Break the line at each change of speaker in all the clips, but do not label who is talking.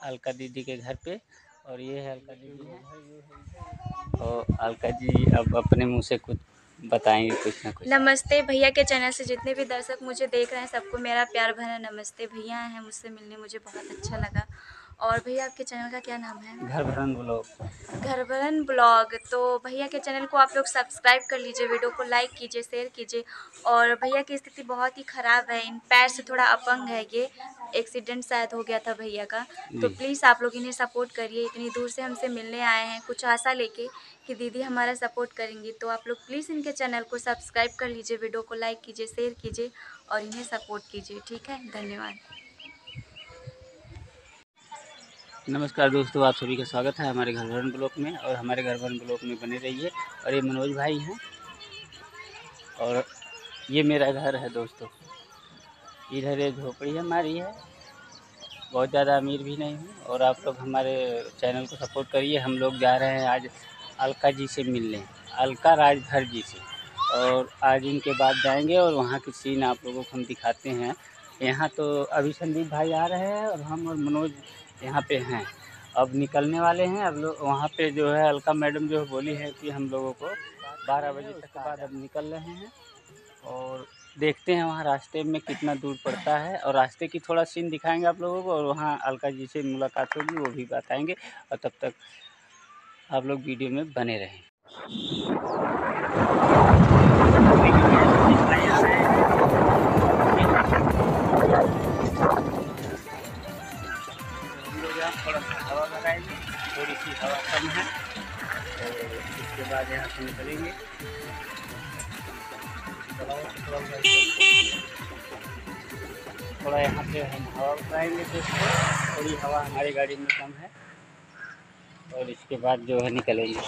अलका दीदी के घर पे। और ये है अलका दीदी है। और अलका जी अब अपने मुंह से कुछ बताएंगे, कुछ ना कुछ।
नमस्ते भैया के चैनल से जितने भी दर्शक मुझे देख रहे हैं सबको मेरा प्यार भरा नमस्ते। भैया हैं मुझसे मिलने मुझे बहुत अच्छा लगा। और भैया आपके चैनल का क्या नाम है?
घर भरन ब्लॉग।
घर भरन ब्लॉग। तो भैया के चैनल को आप लोग सब्सक्राइब कर लीजिए, वीडियो को लाइक कीजिए, शेयर कीजिए। और भैया की स्थिति बहुत ही ख़राब है, इन पैर से थोड़ा अपंग है, ये एक्सीडेंट शायद हो गया था भैया का। तो प्लीज़ आप लोग इन्हें सपोर्ट करिए, इतनी दूर से हमसे मिलने आए हैं कुछ आशा लेके कि दीदी हमारा सपोर्ट करेंगी। तो आप लोग प्लीज़ इनके चैनल को सब्सक्राइब कर लीजिए, वीडियो को लाइक कीजिए, शेयर कीजिए और इन्हें सपोर्ट कीजिए। ठीक है, धन्यवाद।
नमस्कार दोस्तों, आप सभी का स्वागत है हमारे घर भरन ब्लॉग में। और हमारे घर भरन ब्लॉग में बने रहिए। और ये मनोज भाई हैं और ये मेरा घर है दोस्तों। इधर एक झोपड़ी हमारी है, बहुत ज़्यादा अमीर भी नहीं हूँ। और आप लोग हमारे चैनल को सपोर्ट करिए। हम लोग जा रहे हैं आज अलका जी से मिलने, अलका राजभर जी से। और आज इनके बाद जाएंगे और वहाँ की सीन आप लोगों को हम दिखाते हैं। यहाँ तो अभी संदीप भाई आ रहे हैं और हम और मनोज यहाँ पे हैं। अब निकलने वाले हैं। अब लोग वहाँ पे जो है अलका मैडम जो बोली है कि हम लोगों को 12 बजे तक के बाद अब निकल रहे हैं। और देखते हैं वहाँ रास्ते में कितना दूर पड़ता है और रास्ते की थोड़ा सीन दिखाएंगे आप लोगों को। और वहाँ अलका जी से मुलाकात होगी, वो भी बताएंगे। और तब तक आप लोग वीडियो में बने रहें। थोड़ा सा हवा लगाएंगे, थोड़ी सी हवा कम है। और उसके बाद यहाँ से निकलेंगे। थोड़ा यहाँ पे हम हवा लगाएंगे दोस्तों, थोड़ी हवा हमारी गाड़ी में कम है। और इसके बाद जो है निकलेंगे।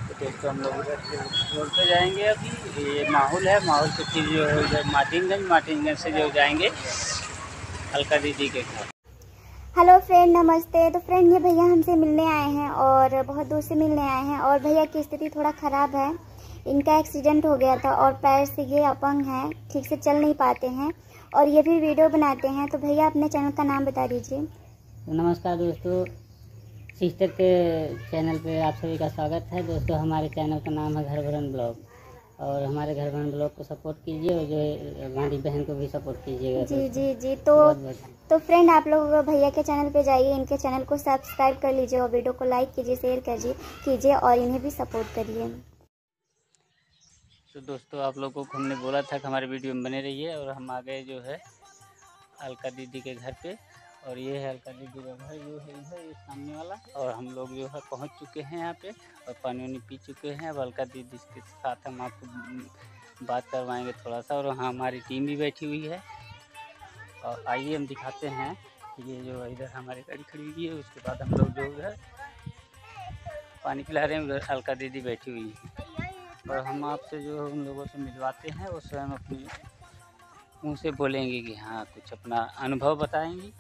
तो दोस्तों हम लोग उधर से रोड पे जाएंगे। अभी ये माहौल है, माहौल से फिर जो है उधर मार्टिनगंज से जो जाएंगे अलका दीदी के घर।
हेलो फ्रेंड, नमस्ते। तो फ्रेंड ये भैया हमसे मिलने आए हैं और बहुत दूर से मिलने आए हैं। और भैया की स्थिति थोड़ा ख़राब है, इनका एक्सीडेंट हो गया था और पैर से ये अपंग हैं, ठीक से चल नहीं पाते हैं और ये भी वीडियो बनाते हैं। तो भैया अपने चैनल का नाम बता दीजिए।
नमस्कार दोस्तों, सिस्टर के चैनल पे आप सभी का स्वागत है। दोस्तों हमारे चैनल का नाम है घर भरन ब्लॉग। और हमारे घर भरन ब्लॉग को सपोर्ट कीजिए और जो हमारी बहन को भी सपोर्ट कीजिएगा।
जी जी जी। तो फ्रेंड आप लोग भैया के चैनल पे जाइए, इनके चैनल को सब्सक्राइब कर लीजिए और वीडियो को लाइक कीजिए, शेयर कीजिए और इन्हें भी सपोर्ट करिए।
तो दोस्तों आप लोगों को हमने बोला था कि हमारे वीडियो में बने रहिए। और हम आ गए जो है अलका दीदी के घर पे। और ये है अलका दीदी का घर, जो है इधर ये सामने वाला। और हम लोग जो है पहुंच चुके हैं यहाँ पे और पानी वानी पी चुके हैं। अब अलका दीदी के साथ हम आपको बात करवाएंगे थोड़ा सा। और वहाँ हमारी टीम भी बैठी हुई है। और आइए हम दिखाते हैं कि ये जो इधर हमारी गाड़ी खड़ी हुई है। उसके बाद हम लोग जो है पानी पिला रहे हैं, उधर अलका दीदी बैठी हुई है। और हम आपसे जो है उन लोगों से मिलवाते हैं, वो स्वयं अपने मुँह से बोलेंगे कि हाँ कुछ अपना अनुभव बताएंगी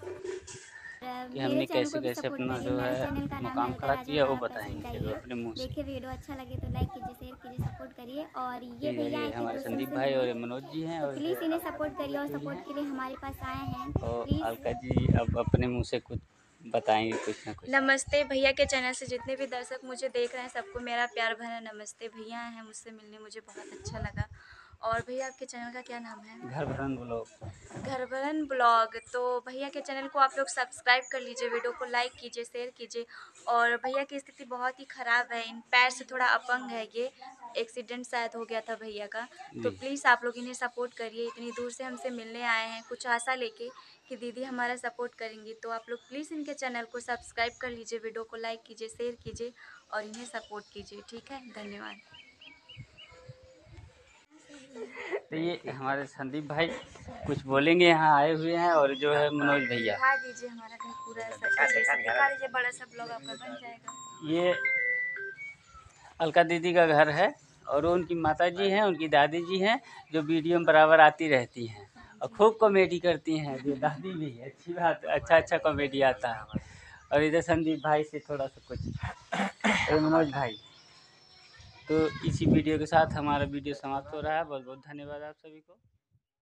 कि हमने कैसे कैसे अपना जो है मुकाम खड़ा किया, वो बताएंगे चलो अपने मुँह से।
देखिए वीडियो अच्छा लगे तो लाइक कीजिए, शेयर कीजिए, सपोर्ट करिए। और ये भैया
ये हमारे संदीप भाई और मनोज जी हैं।
तो
और
प्लीज़ इन्हें सपोर्ट करिए और सपोर्ट के लिए हमारे पास आए हैं।
और
प्लीज़
अलका जी अब अपने मुँह से कुछ बताएंगे, कुछ ना कुछ।
नमस्ते भैया के चैनल से जितने भी दर्शक मुझे देख रहे हैं सबको मेरा प्यार भरा नमस्ते। भैया हैं मुझसे मिलने मुझे बहुत अच्छा लगा। और भैया आपके चैनल का क्या नाम है?
घर भरन ब्लॉग।
घर भरन ब्लॉग। तो भैया के चैनल को आप लोग सब्सक्राइब कर लीजिए, वीडियो को लाइक कीजिए, शेयर कीजिए। और भैया की स्थिति बहुत ही ख़राब है, इन पैर से थोड़ा अपंग है, ये एक्सीडेंट शायद हो गया था भैया का। तो प्लीज़ आप लोग इन्हें सपोर्ट करिए, इतनी दूर से हमसे मिलने आए हैं कुछ आशा लेके कि दीदी हमारा सपोर्ट करेंगी। तो आप लोग प्लीज़ इनके चैनल को सब्सक्राइब कर लीजिए, वीडियो को लाइक कीजिए, शेयर कीजिए और इन्हें सपोर्ट कीजिए। ठीक है, धन्यवाद।
तो ये हमारे संदीप भाई कुछ बोलेंगे, यहाँ आए हुए हैं। और जो है मनोज भैया,
दिखा दीजिए हमारा घर पूरा दिखा दीजिए, बड़ा सा ब्लॉग आपका बन जाएगा।
ये अलका दीदी का घर है। और वो उनकी माता जी हैं, उनकी दादी जी हैं, जो वीडियो में बराबर आती रहती हैं और खूब कॉमेडी करती हैं। ये दादी भी है, अच्छी बात, अच्छा कॉमेडी आता है। और इधर संदीप भाई से थोड़ा सा कुछ मनोज भाई। तो इसी वीडियो के साथ हमारा वीडियो समाप्त हो रहा है। बहुत बहुत धन्यवाद आप सभी को।